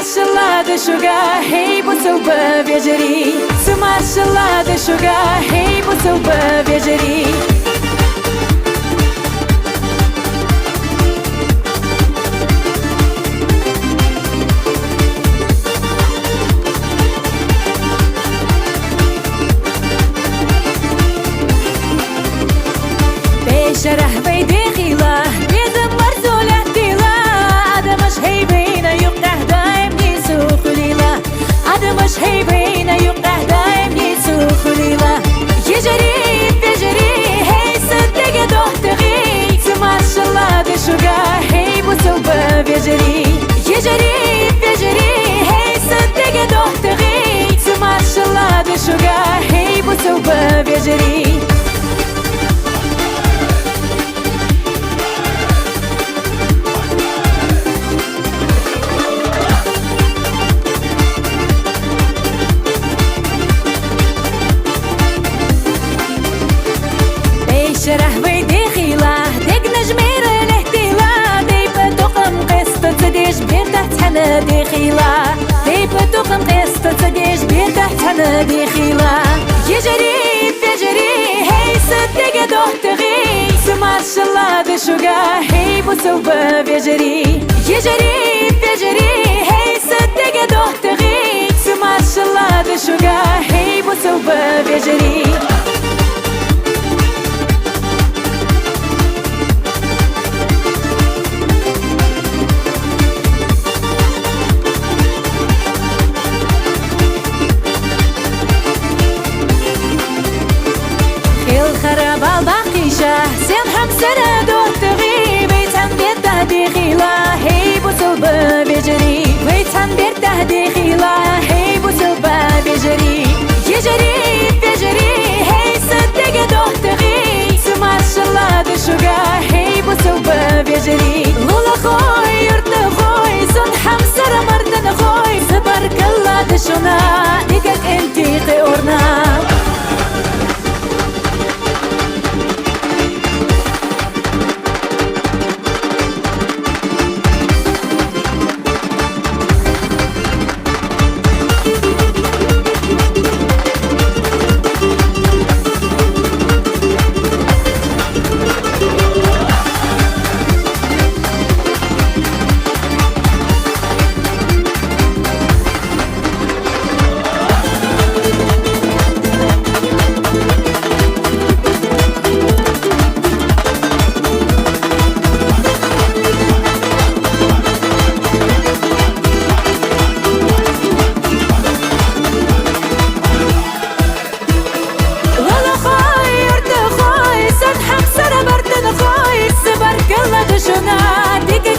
Smash the sugar, hey, but so bavejeri. Smash the sugar, hey, but so bavejeri. شرح بيدي خيله بيدم مرزولة ديله عاد مش هي بينا يقطع دايم يسوق ليله عاد مش هي بينا يقطع دايم يسوق ليله يجري تجري هي صدق تغي ما شاء الله دشوقه هي بصوبه بيجري يجري تجري هي صدق تغي ما شاء الله دشوقه هي بصوبه بيجري شرح بيدي خيله دق نجمير الاهتيله ديب تقم قسط تديش بين تحت حنادي خيله ديب تقم قسط تديش بين تحت حنادي خيله يجري تجري هي صدق تغي ما شاء الله دشوقه هي بصوبه بيجري يجري تجري هي صدق تغي ما شاء الله دشوقه هي بصوبه بيجري خراب الباقيشة سين حمسنا دوت تغي بيتهم بيته خيلة هي بصوبة بيجري بيتهم بيته خيلة هي بصوبة بيجري يجري تجري هي صدق دوت تغي ما شاء الله دشوقه هي بصوبة بيجري لولا خوي يرد خوي صن حمسنا مردن خوي تبارك الله دشونا دقك انتي قورنا شنا ديك